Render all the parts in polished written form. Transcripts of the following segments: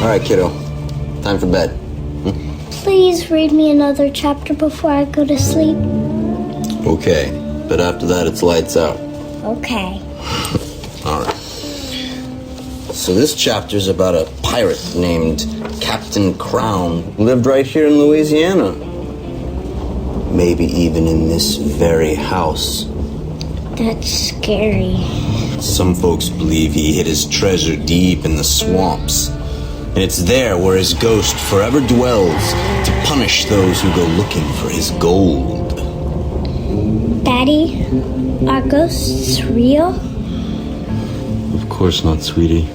right, kiddo. Time for bed. Please read me another chapter before I go to sleep. Okay, but after that it's lights out. Okay. All right. So this chapter's about a pirate named Captain Crown who lived right here in Louisiana. Maybe even in this very house. That's scary. Some folks believe he hid his treasure deep in the swamps. And it's there where his ghost forever dwells to punish those who go looking for his gold. Daddy, are ghosts real? Of course not, sweetie.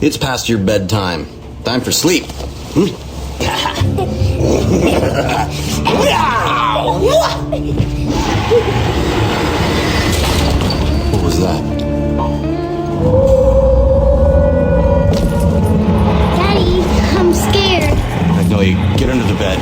It's past your bedtime. Time for sleep. What was that? Daddy, I'm scared. Magnolia, get under the bed.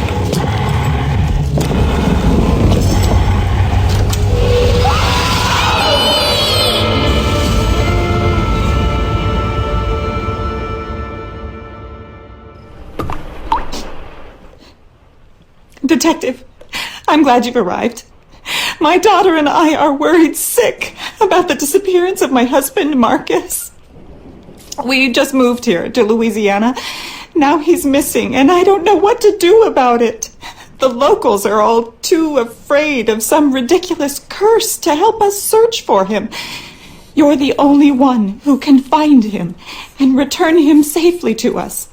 Detective, I'm glad you've arrived. My daughter and I are worried sick about the disappearance of my husband, Marcus. We just moved here to Louisiana. Now he's missing, and I don't know what to do about it. The locals are all too afraid of some ridiculous curse to help us search for him. You're the only one who can find him and return him safely to us.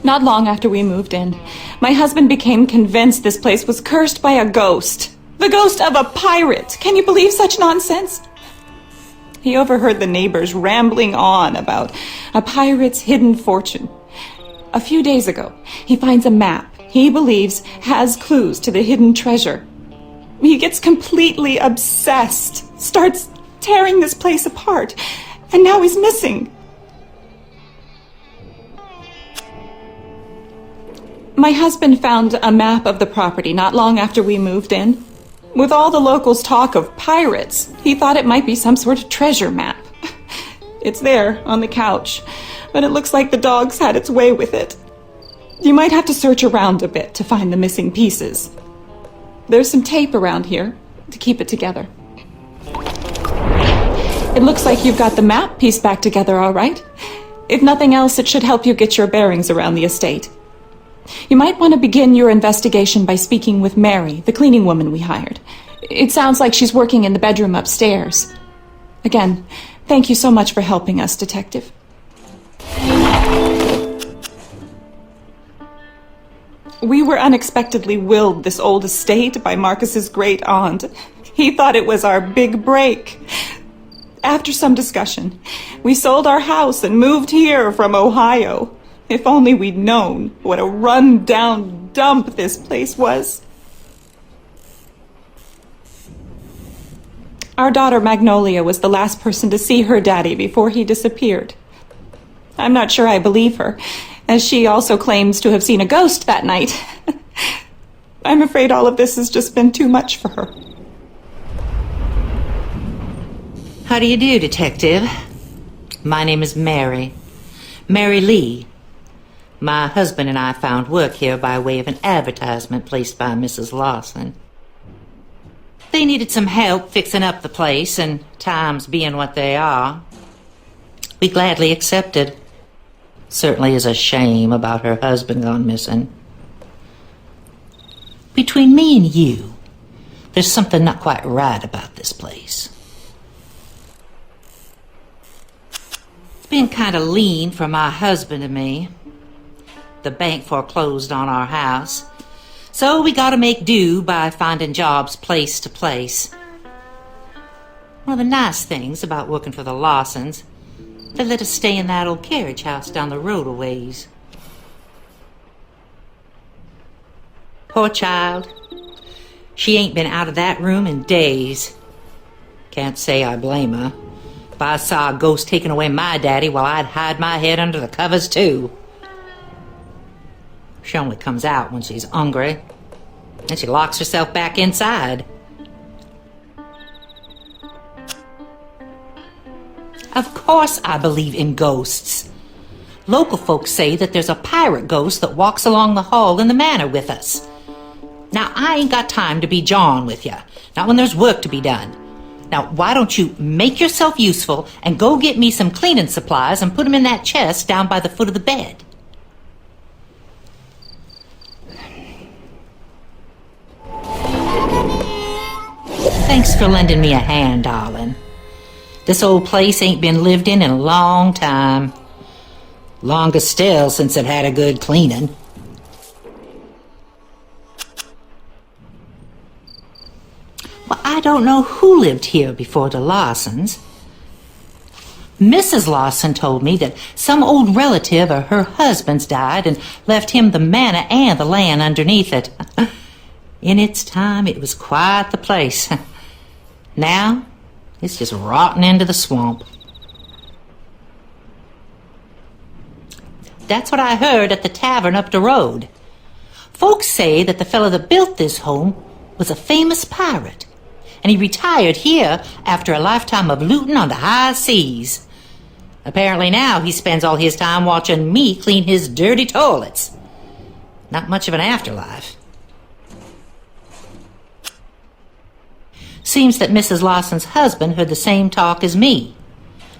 Not long after we moved in, my husband became convinced this place was cursed by a ghost. The ghost of a pirate. Can you believe such nonsense? He overheard the neighbors rambling on about a pirate's hidden fortune. A few days ago, he finds a map he believes has clues to the hidden treasure. He gets completely obsessed, starts tearing this place apart, and now he's missing. My husband found a map of the property not long after we moved in. With all the locals' talk of pirates, he thought it might be some sort of treasure map. It's there on the couch, but it looks like the dog's had its way with it. You might have to search around a bit to find the missing pieces. There's some tape around here to keep it together. It looks like you've got the map pieced back together all right. If nothing else, it should help you get your bearings around the estate. You might want to begin your investigation by speaking with Mary, the cleaning woman we hired. It sounds like she's working in the bedroom upstairs. Again, thank you so much for helping us, Detective. We were unexpectedly willed this old estate by Marcus's great aunt. He thought it was our big break. After some discussion, we sold our house and moved here from Ohio. If only we'd known what a run-down dump this place was. Our daughter Magnolia was the last person to see her daddy before he disappeared. I'm not sure I believe her, as she also claims to have seen a ghost that night. I'm afraid all of this has just been too much for her. How do you do, Detective? My name is Mary. Mary Lee. My husband and I found work here by way of an advertisement placed by Mrs. Lawson. They needed some help fixing up the place, and times being what they are, we gladly accepted. Certainly is a shame about her husband gone missing. Between me and you, there's something not quite right about this place. It's been kind of lean for my husband and me. The bank foreclosed on our house, so we gotta make do by finding jobs place to place. One of the nice things about working for the Lawsons, they let us stay in that old carriage house down the road a ways. Poor child. She ain't been out of that room in days. Can't say I blame her. If I saw a ghost taking away my daddy, well, I'd hide my head under the covers too. She only comes out when she's hungry, and she locks herself back inside. Of course I believe in ghosts. Local folks say that there's a pirate ghost that walks along the hall in the manor with us. Now, I ain't got time to be jawing with you, not when there's work to be done. Now, why don't you make yourself useful and go get me some cleaning supplies and put them in that chest down by the foot of the bed? Thanks for lending me a hand, darling. This old place ain't been lived in a long time. Longest still since it had a good cleaning. Well, I don't know who lived here before the Lawsons. Mrs. Lawson told me that some old relative of her husband's died and left him the manor and the land underneath it. In its time, it was quite the place. Now, it's just rotting into the swamp. That's what I heard at the tavern up the road. Folks say that the fellow that built this home was a famous pirate, and he retired here after a lifetime of looting on the high seas. Apparently now he spends all his time watching me clean his dirty toilets. Not much of an afterlife. Seems that Mrs. Lawson's husband heard the same talk as me.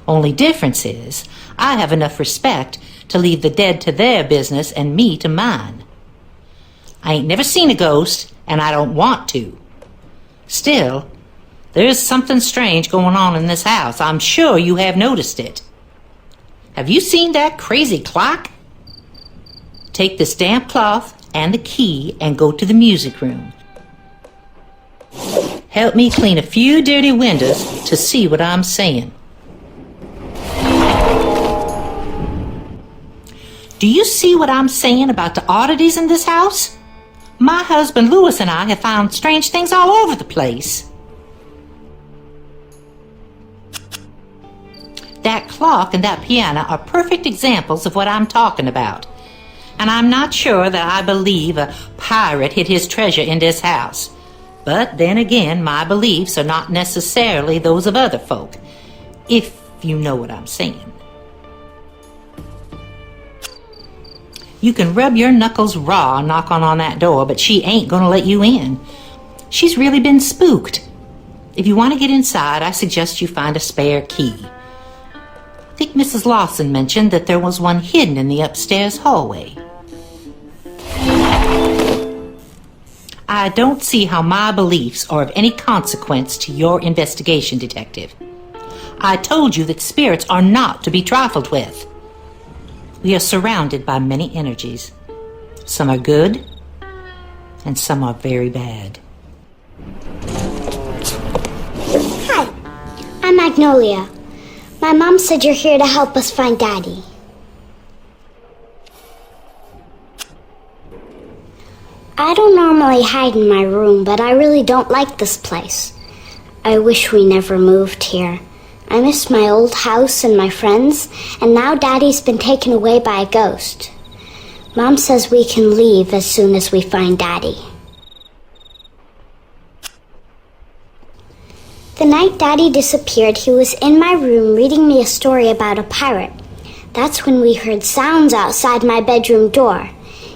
Only difference is, I have enough respect to leave the dead to their business and me to mine. I ain't never seen a ghost, and I don't want to. Still, there's something strange going on in this house. I'm sure you have noticed it. Have you seen that crazy clock? Take this damp cloth and the key and go to the music room. Help me clean a few dirty windows to see what I'm saying. Do you see what I'm saying about the oddities in this house? My husband Louis and I have found strange things all over the place. That clock and that piano are perfect examples of what I'm talking about. And I'm not sure that I believe a pirate hid his treasure in this house. But then again, my beliefs are not necessarily those of other folk, if you know what I'm saying. You can rub your knuckles raw knocking on that door, but she ain't gonna let you in. She's really been spooked. If you want to get inside, I suggest you find a spare key. I think Mrs. Lawson mentioned that there was one hidden in the upstairs hallway. I don't see how my beliefs are of any consequence to your investigation, Detective. I told you that spirits are not to be trifled with. We are surrounded by many energies. Some are good, and some are very bad. Hi, I'm Magnolia. My mom said you're here to help us find Daddy. I don't normally hide in my room, but I really don't like this place. I wish we never moved here. I miss my old house and my friends, and now Daddy's been taken away by a ghost. Mom says we can leave as soon as we find Daddy. The night Daddy disappeared, he was in my room reading me a story about a pirate. That's when we heard sounds outside my bedroom door.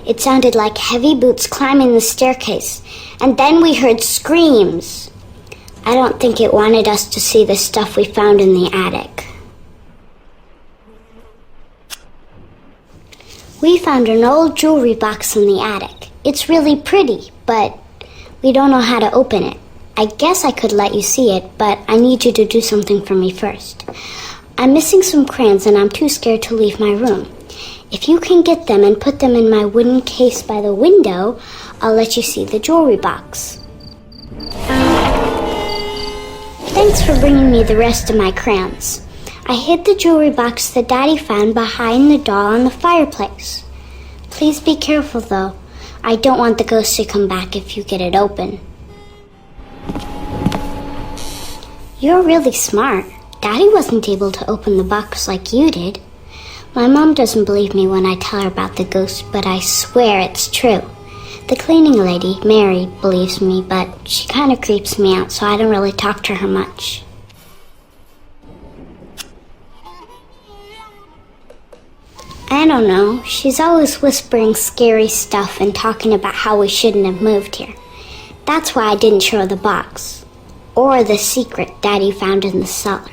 It sounded like heavy boots climbing the staircase, and then we heard screams. I don't think it wanted us to see the stuff we found in the attic. We found an old jewelry box in the attic. It's really pretty, but we don't know how to open it. I guess I could let you see it, but I need you to do something for me first. I'm missing some crayons and I'm too scared to leave my room. If you can get them and put them in my wooden case by the window, I'll let you see the jewelry box. Thanks for bringing me the rest of my crayons. I hid the jewelry box that Daddy found behind the doll on the fireplace. Please be careful, though. I don't want the ghost to come back if you get it open. You're really smart. Daddy wasn't able to open the box like you did. My mom doesn't believe me when I tell her about the ghost, but I swear it's true. The cleaning lady, Mary, believes me, but she kind of creeps me out, so I don't really talk to her much. I don't know. She's always whispering scary stuff and talking about how we shouldn't have moved here. That's why I didn't show her the box. Or the secret Daddy found in the cellar.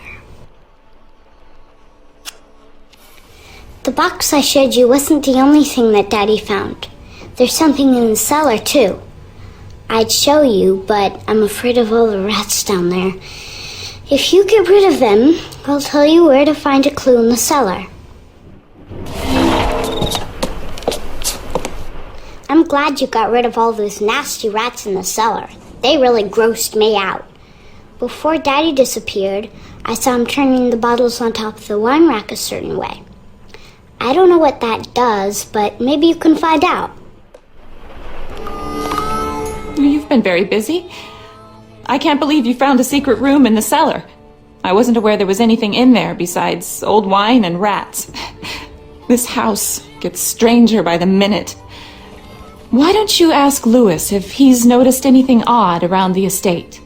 The box I showed you wasn't the only thing that Daddy found. There's something in the cellar, too. I'd show you, but I'm afraid of all the rats down there. If you get rid of them, I'll tell you where to find a clue in the cellar. I'm glad you got rid of all those nasty rats in the cellar. They really grossed me out. Before Daddy disappeared, I saw him turning the bottles on top of the wine rack a certain way. I don't know what that does, but maybe you can find out. You've been very busy. I can't believe you found a secret room in the cellar. I wasn't aware there was anything in there besides old wine and rats. This house gets stranger by the minute. Why don't you ask Louis if he's noticed anything odd around the estate?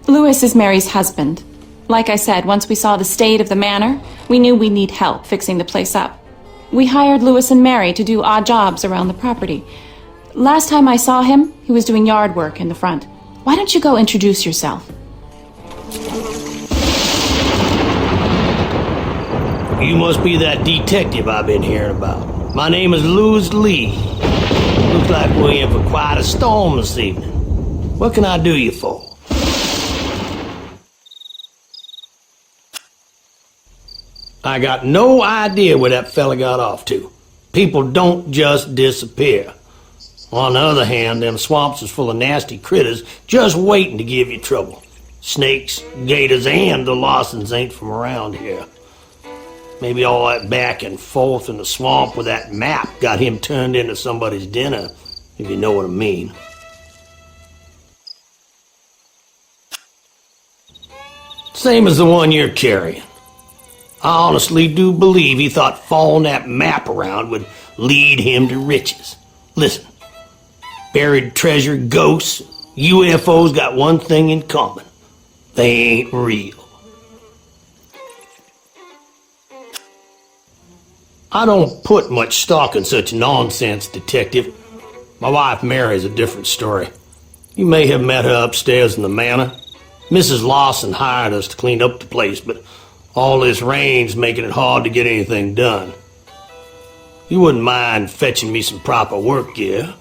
Louis is Mary's husband. Like I said, once we saw the state of the manor, we knew we'd need help fixing the place up. We hired Louis and Mary to do odd jobs around the property. Last time I saw him, he was doing yard work in the front. Why don't you go introduce yourself? You must be that detective I've been hearing about. My name is Louis Lee. Looks like we're in for quite a storm this evening. What can I do you for? I got no idea where that fella got off to. People don't just disappear. On the other hand, them swamps is full of nasty critters just waiting to give you trouble. Snakes, gators, and the Lawsons ain't from around here. Maybe all that back and forth in the swamp with that map got him turned into somebody's dinner, if you know what I mean. Same as the one you're carrying. I honestly do believe he thought following that map around would lead him to riches. Listen, buried treasure, ghosts, UFOs got one thing in common. They ain't real. I don't put much stock in such nonsense, Detective. My wife Mary's a different story. You may have met her upstairs in the manor. Mrs. Lawson hired us to clean up the place, but all this rain's making it hard to get anything done. You wouldn't mind fetching me some proper work gear?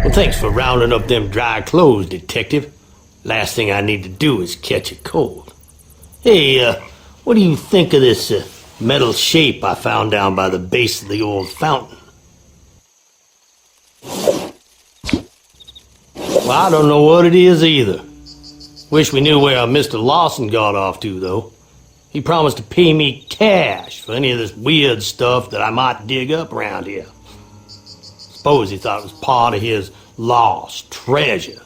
Well, thanks for rounding up them dry clothes, Detective. Last thing I need to do is catch a cold. Hey, what do you think of this metal shape I found down by the base of the old fountain? Well, I don't know what it is either. Wish we knew where Mr. Lawson got off to, though. He promised to pay me cash for any of this weird stuff that I might dig up around here. Suppose he thought it was part of his lost treasure.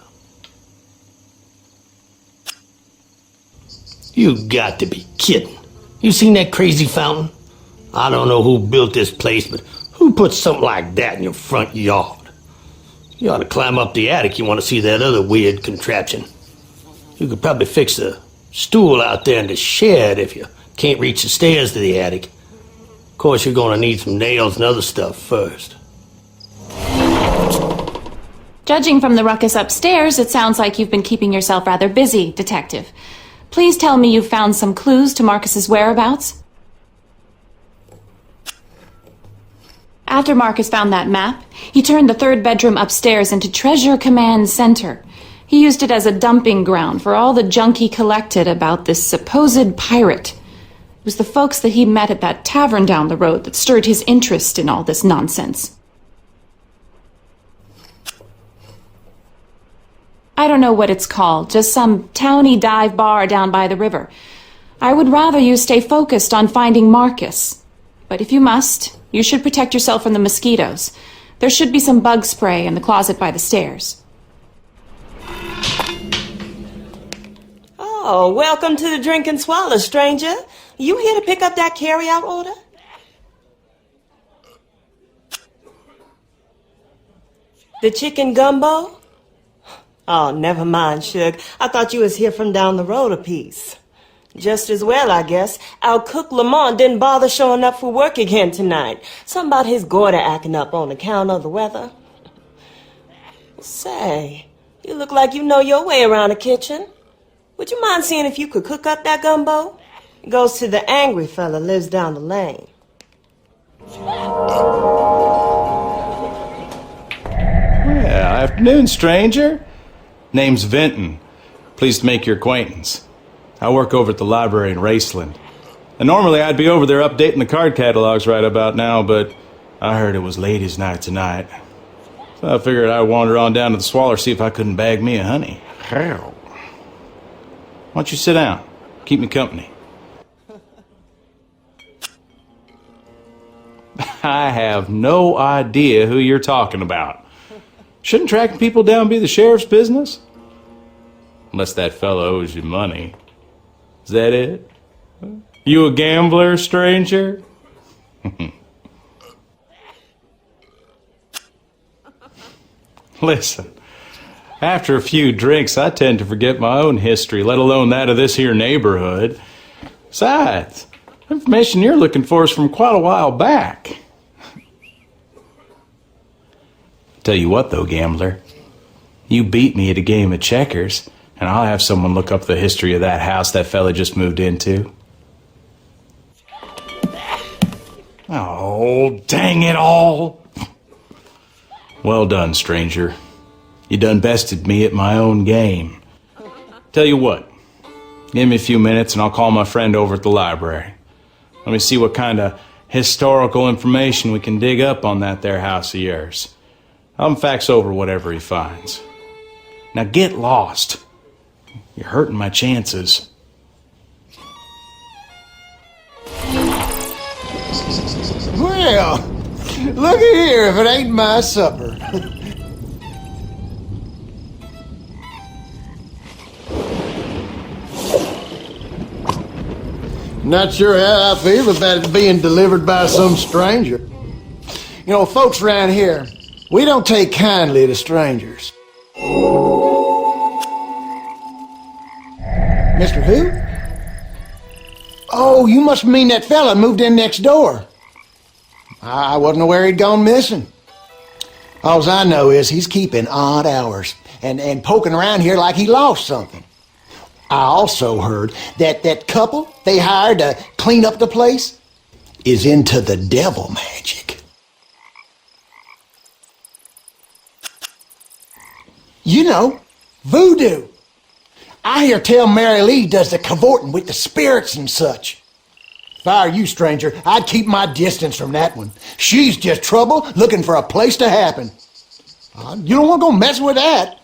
You got to be kidding. You seen that crazy fountain? I don't know who built this place, but who put something like that in your front yard? You ought to climb up the attic. You want to see that other weird contraption. You could probably fix a stool out there in the shed if you can't reach the stairs to the attic. Of course, you're going to need some nails and other stuff first. Judging from the ruckus upstairs, it sounds like you've been keeping yourself rather busy, Detective. Please tell me you've found some clues to Marcus's whereabouts. After Marcus found that map, he turned the third bedroom upstairs into Treasure Command Center. He used it as a dumping ground for all the junk he collected about this supposed pirate. It was the folks that he met at that tavern down the road that stirred his interest in all this nonsense. I don't know what it's called, just some towny dive bar down by the river. I would rather you stay focused on finding Marcus. But if you must, you should protect yourself from the mosquitoes. There should be some bug spray in the closet by the stairs. Oh, welcome to the Drink and Swallow, stranger. You here to pick up that carry-out order? The chicken gumbo? Oh, never mind, Suge. I thought you was here from down the road a piece. Just as well, I guess. Our cook Lamont didn't bother showing up for work again tonight. Something about his goiter acting up on account of the weather. Say, you look like you know your way around the kitchen. Would you mind seeing if you could cook up that gumbo? It goes to the angry fella lives down the lane. Yeah, afternoon, stranger. Name's Vinton. Pleased to make your acquaintance. I work over at the library in Raceland. And normally I'd be over there updating the card catalogs right about now, but I heard it was ladies' night tonight. So I figured I'd wander on down to the Swaller, see if I couldn't bag me a honey. Why don't you sit down? Keep me company. I have no idea who you're talking about. Shouldn't tracking people down be the sheriff's business? Unless that fellow owes you money. Is that it? You a gambler, stranger? Listen, after a few drinks, I tend to forget my own history, let alone that of this here neighborhood. Besides, the information you're looking for is from quite a while back. Tell you what, though, gambler. You beat me at a game of checkers, and I'll have someone look up the history of that house that fella just moved into. Oh, dang it all! Well done, stranger. You done bested me at my own game. Tell you what, give me a few minutes and I'll call my friend over at the library. Let me see what kind of historical information we can dig up on that there house of yours. I'll fax over whatever he finds. Now get lost. You're hurting my chances. Well, look here if it ain't my supper. Not sure how I feel about it being delivered by some stranger. You know, folks around here, we don't take kindly to strangers. Mr. Who? Oh, you must mean that fella moved in next door. I wasn't aware he'd gone missing. All I know is he's keeping odd hours and poking around here like he lost something. I also heard that that couple they hired to clean up the place is into the devil magic. You know, voodoo. I hear tell Mary Lee does the cavorting with the spirits and such. If I were you, stranger, I'd keep my distance from that one. She's just trouble looking for a place to happen. You don't want to go messing with that.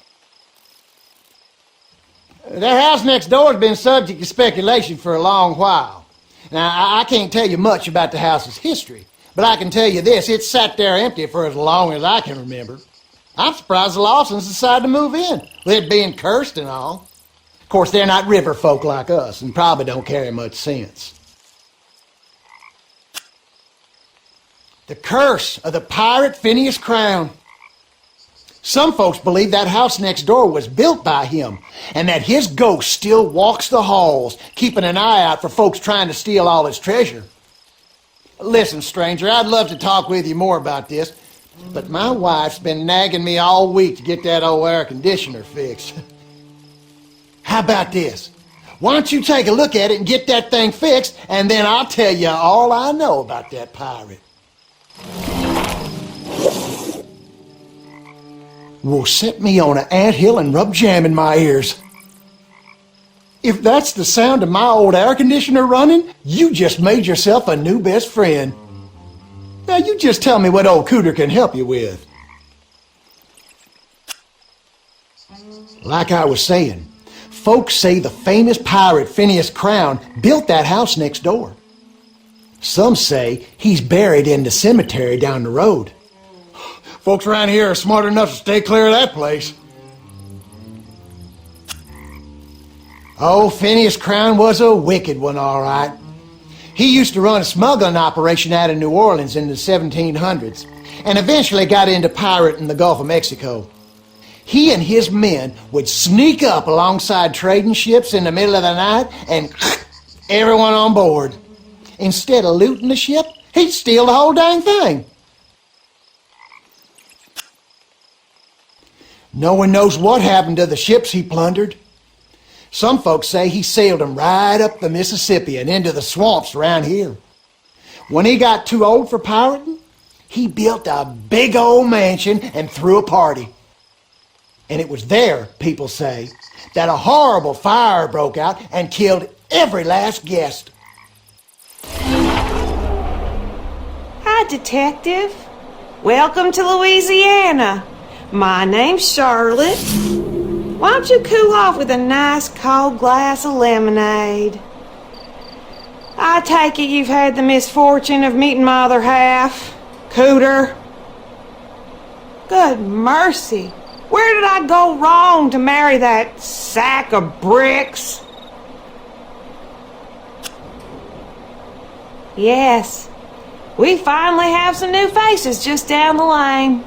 Their house next door has been subject to speculation for a long while. Now, I can't tell you much about the house's history, but I can tell you this, it's sat there empty for as long as I can remember. I'm surprised the Lawsons decided to move in, with it being cursed and all. Of course, they're not river folk like us and probably don't carry much sense. The curse of the pirate Phineas Crown. Some folks believe that house next door was built by him and that his ghost still walks the halls, keeping an eye out for folks trying to steal all his treasure. Listen, stranger, I'd love to talk with you more about this, but my wife's been nagging me all week to get that old air conditioner fixed. How about this? Why don't you take a look at it and get that thing fixed, and then I'll tell you all I know about that pirate. Will set me on an anthill and rub jam in my ears. If that's the sound of my old air conditioner running, you just made yourself a new best friend. Now you just tell me what old Cooter can help you with. Like I was saying, folks say the famous pirate Phineas Crown built that house next door. Some say he's buried in the cemetery down the road. Folks around here are smart enough to stay clear of that place. Oh, Phineas Crown was a wicked one, all right. He used to run a smuggling operation out of New Orleans in the 1700s and eventually got into pirating in the Gulf of Mexico. he and his men would sneak up alongside trading ships in the middle of the night and everyone on board. Instead of looting the ship, he'd steal the whole dang thing. No one knows what happened to the ships he plundered. Some folks say he sailed them right up the Mississippi and into the swamps around here. When he got too old for pirating, he built a big old mansion and threw a party. And it was there, people say, that a horrible fire broke out and killed every last guest. Hi, Detective. Welcome to Louisiana. My name's Charlotte. Why don't you cool off with a nice cold glass of lemonade? I take it you've had the misfortune of meeting my other half, Cooter. Good mercy. Where did I go wrong to marry that sack of bricks? Yes, we finally have some new faces just down the lane.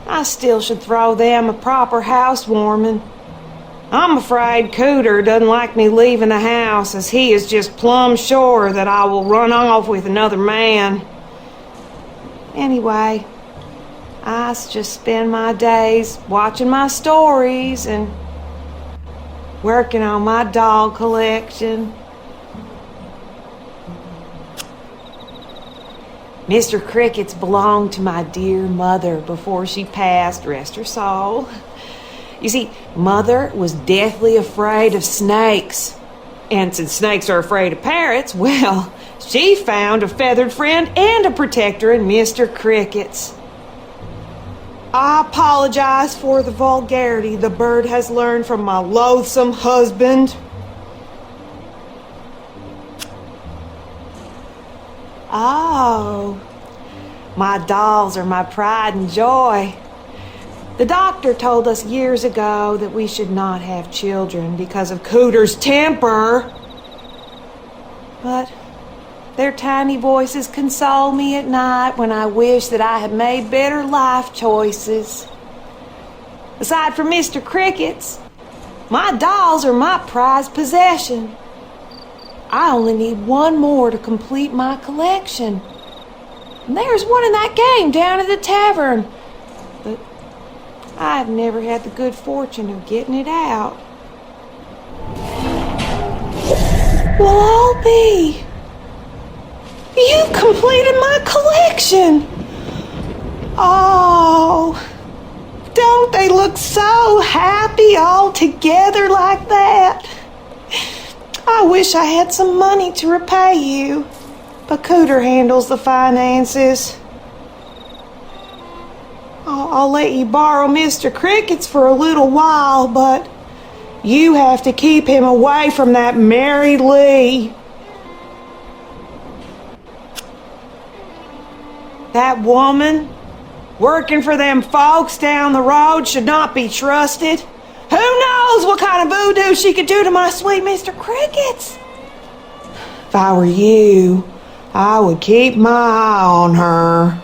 I still should throw them a proper housewarming. I'm afraid Cooter doesn't like me leaving the house, as he is just plumb sure that I will run off with another man. Anyway, I just spend my days watching my stories and working on my dog collection. Mr. Cricket's belonged to my dear mother before she passed, rest her soul. You see, Mother was deathly afraid of snakes. And since snakes are afraid of parrots, well, she found a feathered friend and a protector in Mr. Cricket's. I apologize for the vulgarity the bird has learned from my loathsome husband. Oh, my dolls are my pride and joy. The doctor told us years ago that we should not have children because of Cooter's temper. But their tiny voices console me at night when I wish that I had made better life choices. Aside from Mr. Cricket's, my dolls are my prized possession. I only need one more to complete my collection. And there's one in that game down at the tavern. But I've never had the good fortune of getting it out. Well, I'll be. You've completed my collection. Oh, don't they look so happy all together like that? I wish I had some money to repay you, but Cooter handles the finances. I'll let you borrow Mr. Cricket's for a little while, but you have to keep him away from that Mary Lee. That woman working for them folks down the road should not be trusted. Who knows what kind of voodoo she could do to my sweet Mr. Cricket's? If I were you, I would keep my eye on her.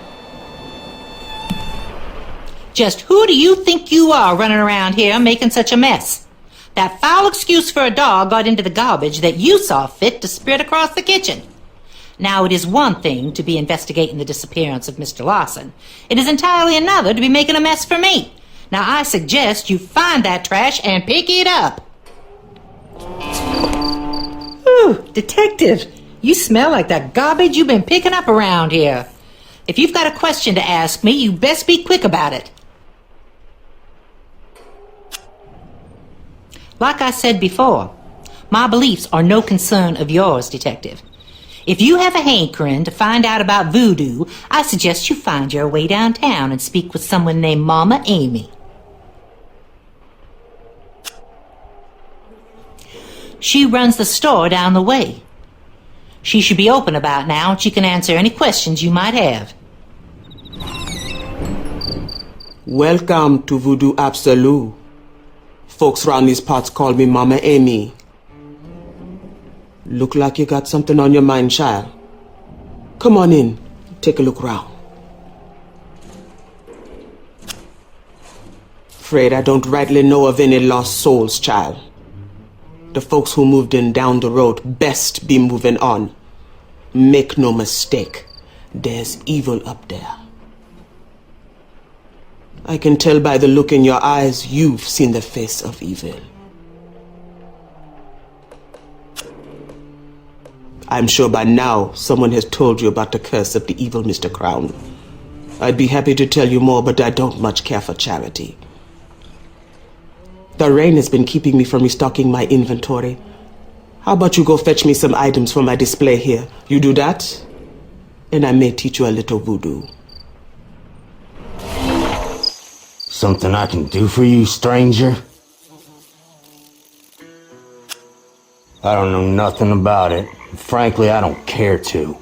Just who do you think you are running around here making such a mess? That foul excuse for a dog got into the garbage that you saw fit to spread across the kitchen. Now, it is one thing to be investigating the disappearance of Mr. Lawson. It is entirely another to be making a mess for me. Now, I suggest you find that trash and pick it up. Ooh, Detective, you smell like that garbage you've been picking up around here. If you've got a question to ask me, you best be quick about it. Like I said before, my beliefs are no concern of yours, Detective. If you have a hankering to find out about voodoo, I suggest you find your way downtown and speak with someone named Mama Amy. She runs the store down the way. She should be open about now, and she can answer any questions you might have. Welcome to Voodoo Absolute. Folks around these parts call me Mama Amy. Look like you got something on your mind, child. Come on in, take a look round. Afraid I don't rightly know of any lost souls, child. The folks who moved in down the road best be moving on. Make no mistake, there's evil up there. I can tell by the look in your eyes you've seen the face of evil. I'm sure by now someone has told you about the curse of the evil Mr. Crown. I'd be happy to tell you more, but I don't much care for charity. The rain has been keeping me from restocking my inventory. How about you go fetch me some items for my display here? You do that, and I may teach you a little voodoo. Something I can do for you, stranger? I don't know nothing about it. Frankly, I don't care to.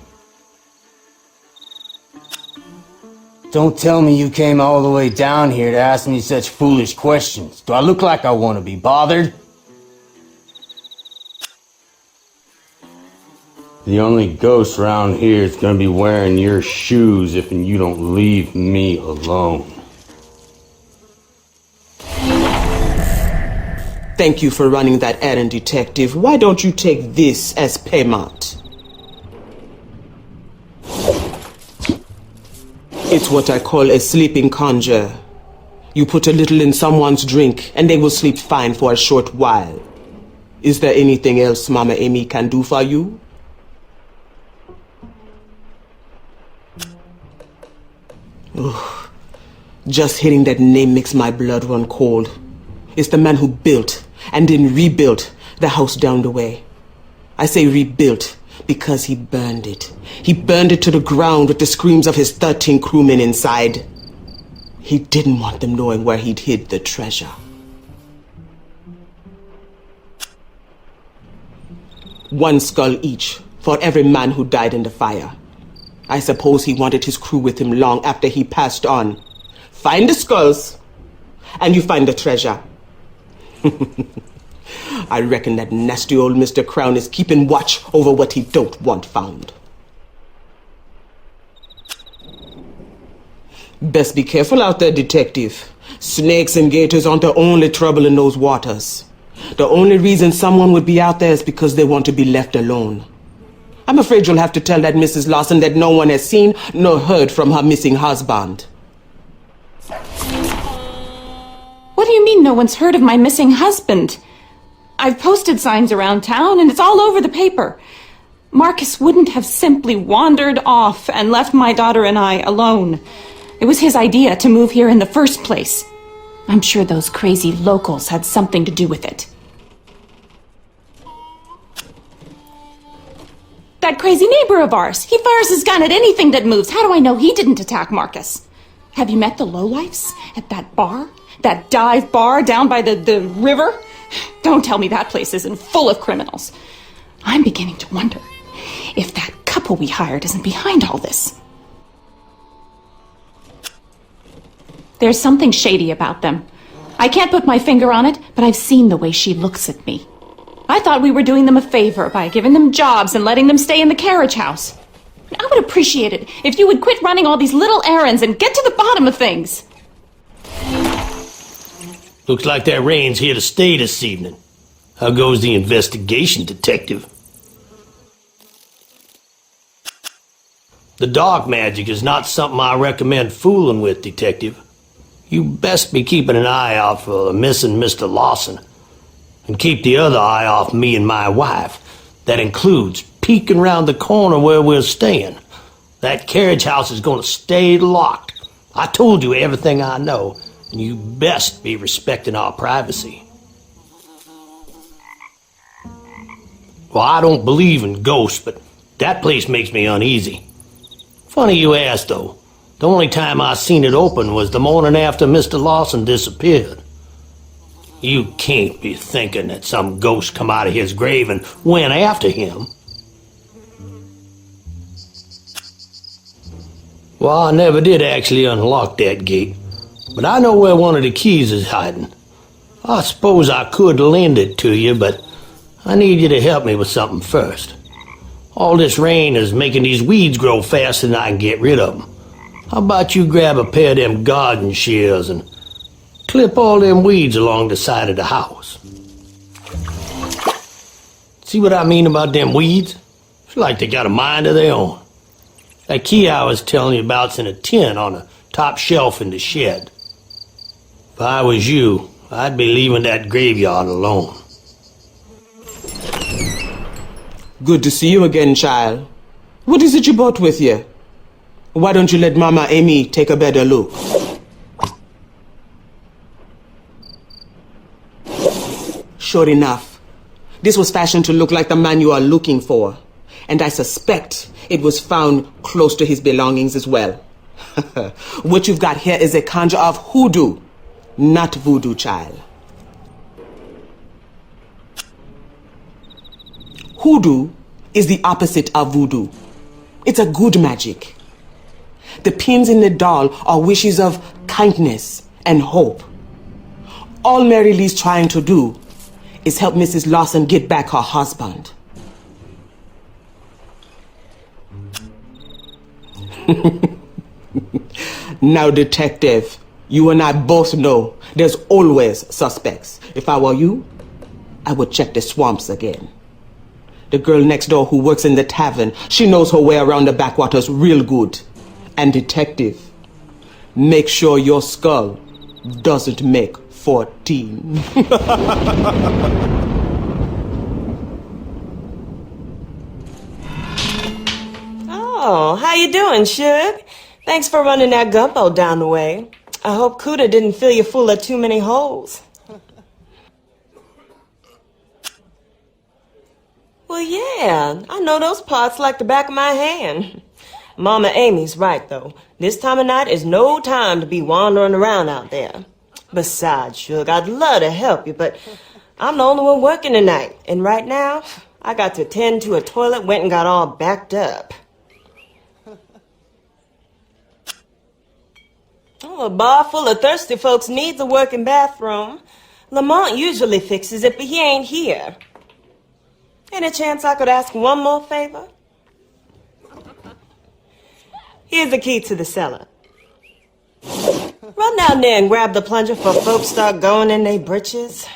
Don't tell me you came all the way down here to ask me such foolish questions. Do I look like I want to be bothered? The only ghost around here is going to be wearing your shoes if you don't leave me alone. Thank you for running that errand, Detective. Why don't you take this as payment? It's what I call a sleeping conjure. You put a little in someone's drink, and they will sleep fine for a short while. Is there anything else Mama Amy can do for you? Ugh. Just hearing that name makes my blood run cold. It's the man who built and then rebuilt the house down the way. I say rebuilt because he burned it. He burned it to the ground with the screams of his 13 crewmen inside. He didn't want them knowing where he'd hid the treasure. One skull each for every man who died in the fire. I suppose he wanted his crew with him long after he passed on. Find the skulls, and you find the treasure. I reckon that nasty old Mr. Crown is keeping watch over what he don't want found. Best be careful out there, Detective. Snakes and gators aren't the only trouble in those waters. The only reason someone would be out there is because they want to be left alone. I'm afraid you'll have to tell that Mrs. Lawson that no one has seen nor heard from her missing husband. What do you mean no one's heard of my missing husband? I've posted signs around town and it's all over the paper. Marcus wouldn't have simply wandered off and left my daughter and I alone. It was his idea to move here in the first place. I'm sure those crazy locals had something to do with it. That crazy neighbor of ours, he fires his gun at anything that moves. How do I know he didn't attack Marcus? Have you met the lowlifes at that bar? That dive bar down by the river? Don't tell me that place isn't full of criminals. I'm beginning to wonder if that couple we hired isn't behind all this. There's something shady about them. I can't put my finger on it, but I've seen the way she looks at me. I thought we were doing them a favor by giving them jobs and letting them stay in the carriage house. I would appreciate it if you would quit running all these little errands and get to the bottom of things. Looks like that rain's here to stay this evening. How goes the investigation, Detective? The dark magic is not something I recommend fooling with, Detective. You best be keeping an eye out for the missing Mr. Lawson. And keep the other eye off me and my wife. That includes peeking round the corner where we're staying. That carriage house is going to stay locked. I told you everything I know. And you best be respecting our privacy. Well, I don't believe in ghosts, but that place makes me uneasy. Funny you ask, though. The only time I seen it open was the morning after Mr. Lawson disappeared. You can't be thinking that some ghost come out of his grave and went after him. Well, I never did actually unlock that gate. But I know where one of the keys is hiding. I suppose I could lend it to you, but I need you to help me with something first. All this rain is making these weeds grow faster than I can get rid of them. How about you grab a pair of them garden shears and Clip all them weeds along the side of the house. See what I mean about them weeds? It's like they got a mind of their own. That key I was telling you about's in a tin on the top shelf in the shed. If I was you, I'd be leaving that graveyard alone. Good to see you again, child. What is it you brought with you? Why don't you let Mama Amy take a better look? Sure enough, this was fashioned to look like the man you are looking for. And I suspect it was found close to his belongings as well. What you've got here is a conjure of hoodoo, not voodoo, child. Hoodoo is the opposite of voodoo. It's a good magic. The pins in the doll are wishes of kindness and hope. All Mary Lee's trying to do is help Mrs. Lawson get back her husband. Now, detective, you and I both know there's always suspects. If I were you, I would check the swamps again. The girl next door who works in the tavern, she knows her way around the backwaters real good. And detective, make sure your skull doesn't make 14. Oh, how you doing, Suge? Thanks for running that gumbo down the way. I hope Cuda didn't fill you full of too many holes. Well, yeah, I know those parts like the back of my hand. Mama Amy's right, though. This time of night is no time to be wandering around out there. Besides, Suge, I'd love to help you, but I'm the only one working tonight. And right now, I got to attend to a toilet, went and got all backed up. Oh, a bar full of thirsty folks needs a working bathroom. Lamont usually fixes it, but he ain't here. Any chance I could ask one more favor? Here's the key to the cellar. Run down there and grab the plunger before folks start going in their britches.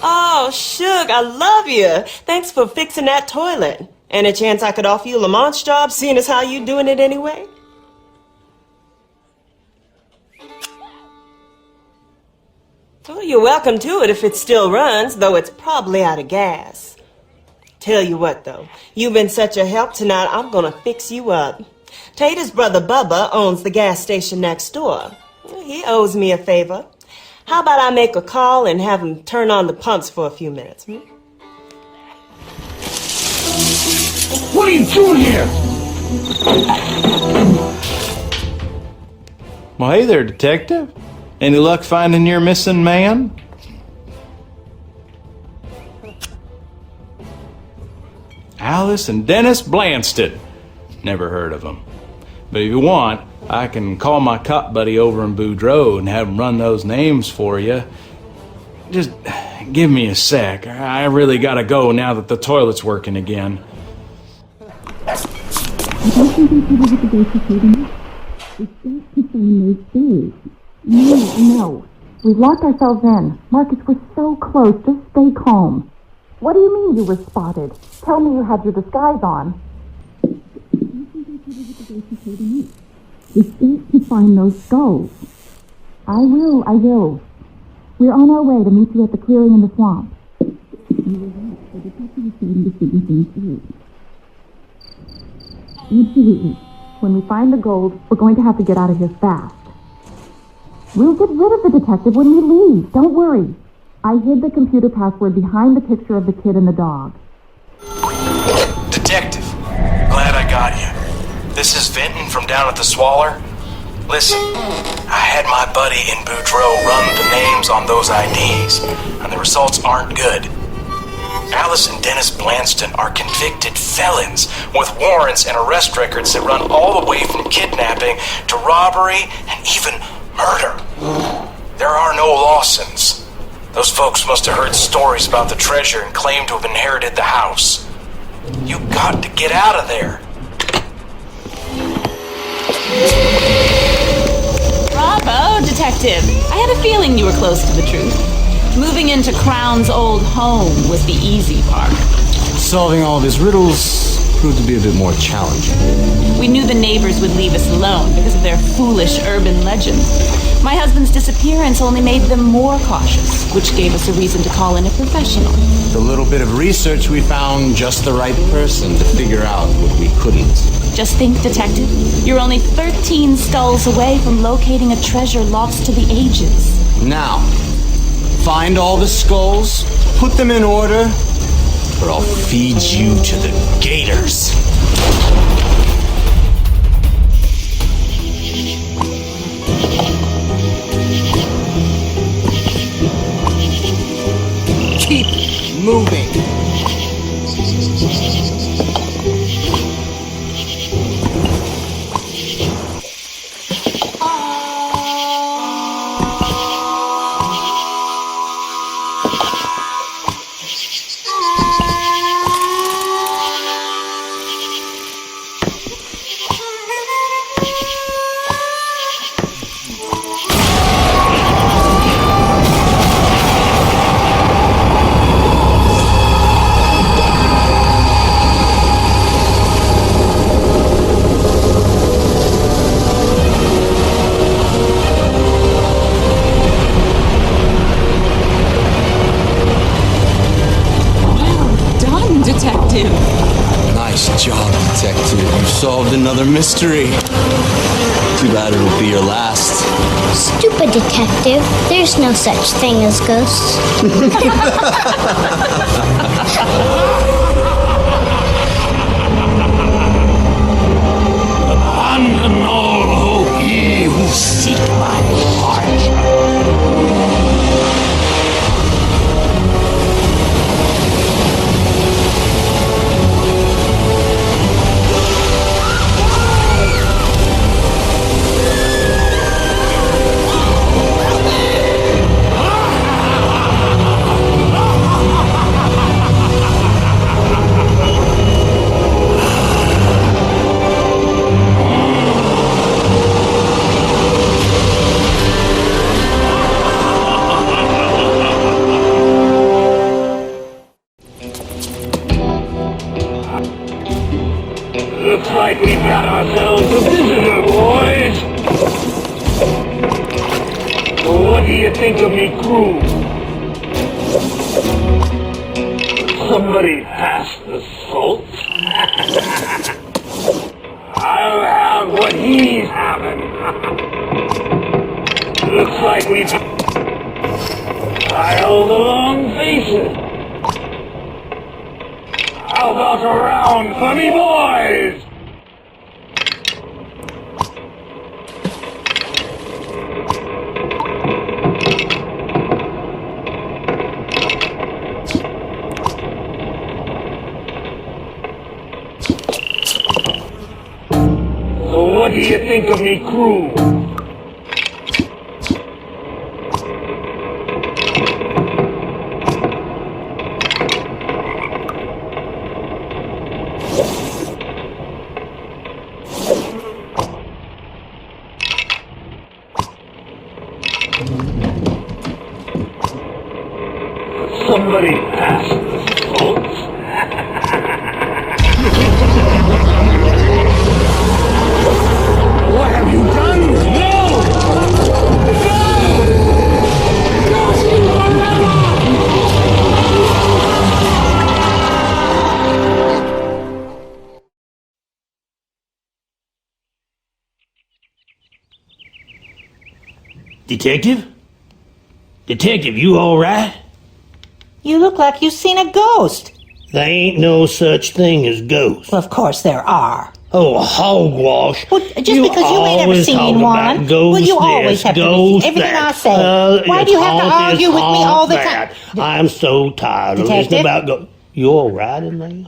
Oh, Suge, I love you. Thanks for fixing that toilet. Any chance I could offer you Lamont's job, seeing as how you doing it anyway? Well, you're welcome to it if it still runs, though it's probably out of gas. Tell you what, though, you've been such a help tonight, I'm gonna fix you up. Tater's brother Bubba owns the gas station next door. He owes me a favor. How about I make a call and have him turn on the pumps for a few minutes? What are you doing here? Well, hey there, detective. Any luck finding your missing man? Alice and Dennis Blanston. Never heard of them. But if you want, I can call my cop buddy over in Boudreaux and have him run those names for you. Just give me a sec. I really gotta go now that the toilet's working again. No. We've locked ourselves in. Marcus, we're so close. Just stay calm. What do you mean you were spotted? Tell me you had your disguise on. Just to find those skulls. I will. We're on our way to meet you at the clearing in the swamp. Absolutely. When we find the gold, we're going to have to get out of here fast. We'll get rid of the detective when we leave. Don't worry. I hid the computer password behind the picture of the kid and the dog. Detective, glad I got you. This is Vinton from down at the Swaller. Listen, I had my buddy in Boudreaux run the names on those IDs, and the results aren't good. Alice and Dennis Blanston are convicted felons with warrants and arrest records that run all the way from kidnapping to robbery and even murder. There are no Lawsons. Those folks must have heard stories about the treasure and claimed to have inherited the house. You got to get out of there. Rob Detective, I had a feeling you were close to the truth. Moving into Crown's old home was the easy part. Solving all of his riddles proved to be a bit more challenging. We knew the neighbors would leave us alone because of their foolish urban legends. My husband's disappearance only made them more cautious, which gave us a reason to call in a professional. The little bit of research we found just the right person to figure out what we couldn't. Just think, Detective, you're only 13 skulls away from locating a treasure lost to the ages. Now, find all the skulls, put them in order, or I'll feed you to the gators. Keep moving. Detective. Nice job, Detective. You solved another mystery. Too bad it'll be your last. Stupid detective. There's no such thing as ghosts. Abandon all hope, ye who seek my heart. Looks like we've got ourselves a visitor, boys. So what do you think of me crew? Somebody pass the salt? I'll have what he's having. Looks like we've tiled the long faces. How about a round for me boys? So what do you think of me crew? Somebody pass the salt? What have you done? Detective? Detective, you all right? You look like you've seen a ghost. There ain't no such thing as ghosts. Well, of course there are. Oh, hogwash. Well, just because you ain't ever always seen talk one, about ghost well, you this, always have to ghost believe everything that. I say. Why do you have to Haunt argue this, with me all the haunt time? that. I'm so tired of listening Detective? about ghosts. You all right in there?